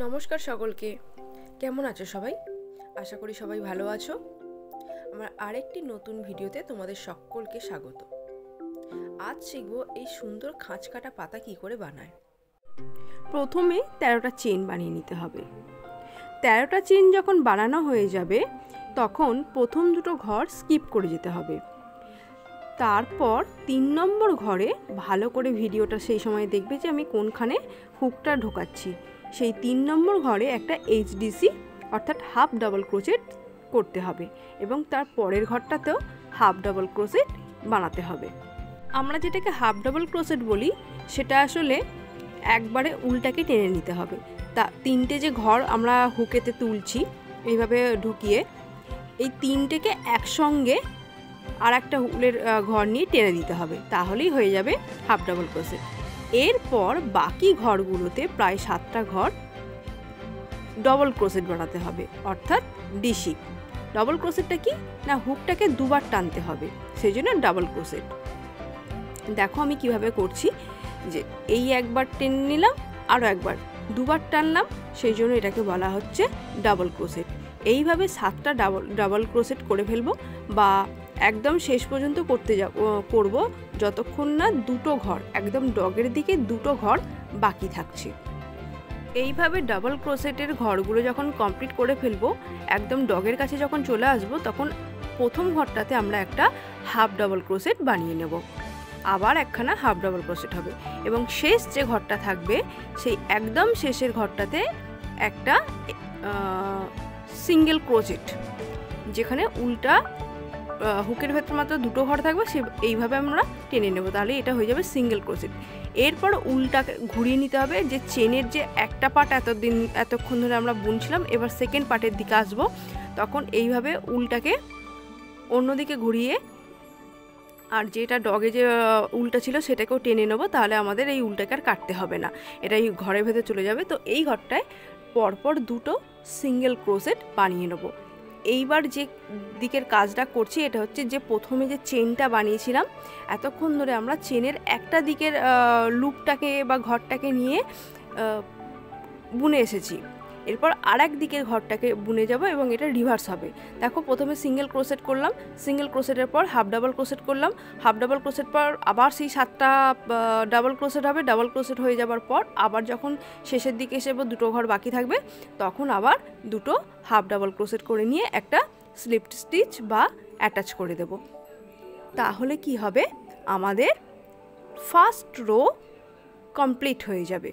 নমস্কার সকলকে, কেমন আছো সবাই? আশা করি সবাই ভালো আছো। আমার আরেকটি নতুন ভিডিওতে তোমাদের সকলকে স্বাগত। আজ শিখবো এই সুন্দর খাঁজ কাটা পাতা কি করে বানায়। প্রথমে 13টা চেন বানিয়ে নিতে হবে। 13টা চেন যখন বানানো হয়ে যাবে তখন প্রথম দুটো ঘর স্কিপ করে যেতে হবে। তারপর 3 নম্বর ঘরে ভালো করে ভিডিওটা সেই সময় দেখবে যে আমি কোনখানে হুকটা ঢোকাচ্ছি। সেই 3 নম্বর ঘরে একটা এইচডিসি অর্থাৎ হাফ ডাবল ক্রোচেট করতে হবে এবং তার পরের ঘরটাতেও হাফ ডাবল ক্রোচেট বানাতে হবে। আমরা যেটাকে হাফ ডাবল ক্রোচেট বলি সেটা আসলে একবারে উল্টাকে টেনে নিতে হবে। তা 3টে যে ঘর আমরা হুকেতে তুলছি এইভাবে ঢুকিয়ে এই 3টেকে একসঙ্গে আর একটা উলের ঘর নিয়ে টেনে দিতে হবে, তাহলেই হয়ে যাবে হাফ ডাবল ক্রোচেট। এরপর বাকি ঘরগুলোতে প্রায় 7টা ঘর ডবল ক্রোচেট বানাতে হবে অর্থাৎ ডিসি। ডবল ক্রোচেটটা কি না, হুকটাকে দুবার টানতে হবে, সেই জন্য ডাবল ক্রোচেট। দেখো আমি কিভাবে করছি, যে এই একবার টেনে নিলাম, আরও একবার দুবার টানলাম, সেই জন্য এটাকে বলা হচ্ছে ডাবল ক্রোচেট। এইভাবে 7টা ডাবল ক্রোচেট করে ফেলবো বা একদম শেষ পর্যন্ত করব যতক্ষণ না দুটো ঘর একদম ডগের দিকে দুটো ঘর বাকি থাকছে। এইভাবে ডাবল ক্রোচেটের ঘরগুলো যখন কমপ্লিট করে ফেলবো, একদম ডগের কাছে যখন চলে আসবো, তখন প্রথম ঘরটাতে আমরা একটা হাফ ডাবল ক্রোচেট বানিয়ে নেব, আবার একখানা হাফ ডাবল ক্রোচেট হবে এবং শেষ যে ঘরটা থাকবে সেই একদম শেষের ঘরটাতে একটা সিঙ্গেল ক্রোচেট, যেখানে উল্টা হুকের ভেতর মাত্র দুটো ঘর থাকবে, এইভাবে আমরা টেনে নেব, তাহলে এটা হয়ে যাবে সিঙ্গেল ক্রোচেট। এরপর উল্টাকে ঘুরিয়ে নিতে হবে, যে চেনের যে একটা পার্ট এতক্ষণ ধরে আমরা বুনছিলাম, এবার সেকেন্ড পার্টের দিকে আসবো, তখন এইভাবে উল্টাকে অন্যদিকে ঘুরিয়ে আর যেটা ডগে যে উল্টা ছিল সেটাকেও টেনে নেবো, তাহলে আমাদের এই উল্টাকে আর কাটতে হবে না, এটা এই ঘরের ভেতরে চলে যাবে। তো এই ঘরটায় পরপর দুটো সিঙ্গেল ক্রোচেট বানিয়ে নেবো। এইবার যে দিকের কাজটা করছি এটা হচ্ছে যে প্রথমে যে চেনটা বানিয়েছিলাম, এতক্ষণ ধরে আমরা চেনের একটা দিকের লুপটাকে বা ঘরটাকে নিয়ে বুনে এসেছি, এরপর আর এক দিকের ঘরটাকে বুনে যাব এবং এটা রিভার্স হবে। দেখো প্রথমে সিঙ্গেল ক্রোচেট করলাম, সিঙ্গেল ক্রোচেটের পর হাফ ডাবল ক্রোচেট করলাম, হাফ ডাবল ক্রোচেট পর আবার সেই 7টা ডাবল ক্রোচেট হবে। ডাবল ক্রোচেট হয়ে যাবার পর আবার যখন শেষের দিকে এসে দুটো ঘর বাকি থাকবে, তখন আবার দুটো হাফ ডাবল ক্রোচেট করে নিয়ে একটা স্লিপ স্টিচ বা অ্যাটাচ করে দেব। তাহলে কি হবে, আমাদের ফার্স্ট রো কমপ্লিট হয়ে যাবে।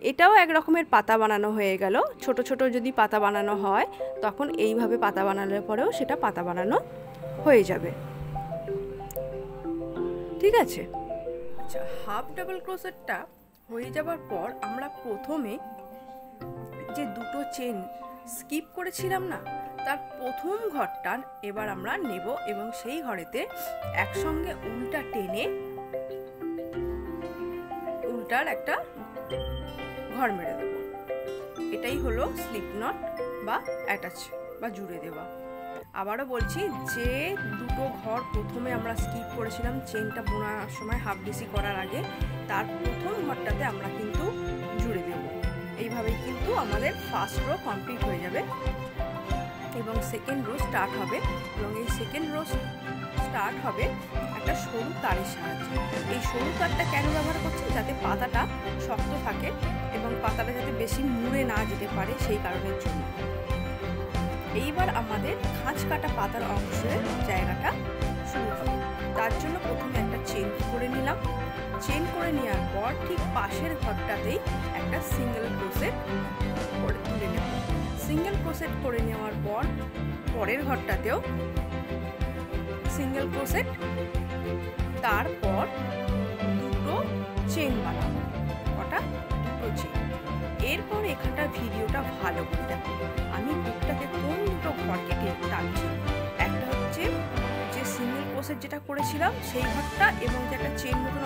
এটাও এক রকমের পাতা বানানো হয়ে গেল। ছোট ছোট যদি পাতা বানানো হয় তখন এইভাবে পাতা বানানোর পরেও সেটা পাতা বানানো হয়ে যাবে। ঠিক আছে, আচ্ছা, হাফ ডাবল ক্রোচেটটা হয়ে যাবার পর আমরা প্রথমে যে দুটো চেন স্কিপ করেছিলাম না, তার প্রথম ঘরটা এবার আমরা নেব এবং সেই ঘরেতে একসঙ্গে উল্টা টেনে উল্টার একটা ঘর মেরে দেবো। এটাই হলো স্লিপ নট বা অ্যাটাচ বা জুড়ে দেওয়া। আবারও বলছি, যে দুটো ঘর প্রথমে আমরা স্কিপ করেছিলাম চেনটা বোনার সময় হাফ ডিসি করার আগে, তার প্রথম ঘরটাতে আমরা কিন্তু জুড়ে দেব। এইভাবেই কিন্তু আমাদের ফার্স্ট রো কমপ্লিট হয়ে যাবে এবং সেকেন্ড রো স্টার্ট হবে। এবং এই সেকেন্ড রো স্টার্ট হবে একটা সরু তারের সাহায্যে। এই সরু তারটা কেন ব্যবহার করছি, যাতে পাতাটা শক্ত থাকে এবং পাতাটা যাতে বেশি মুড়ে না যেতে পারে, সেই কারণের জন্য। এইবার আমাদের খাঁজ কাটা পাতার অংশের জায়গাটা শুরু হবে। তার জন্য প্রথমে একটা চেন করে নিলাম। চেন করে নেওয়ার পর ঠিক পাশের ঘরটাতেই একটা সিঙ্গেল ক্রোচেট করে তুলে নেব। সিঙ্গেল ক্রোচেট করে নেওয়ার পর পরের ঘরটাতেও সিঙ্গেল ক্রোচেট, তারপর দুটো চেন বানাবো। কটা? দুটো চেন। এরপর এখানটা ভিডিওটা ভালো করে দেখো, আমি হুকটাকে কোন দুটো ঘরকে টানছি। একটা হচ্ছে যে সিঙ্গেল ক্রোচেট যেটা করেছিলাম সেই ঘরটা এবং যে একটা চেন মতন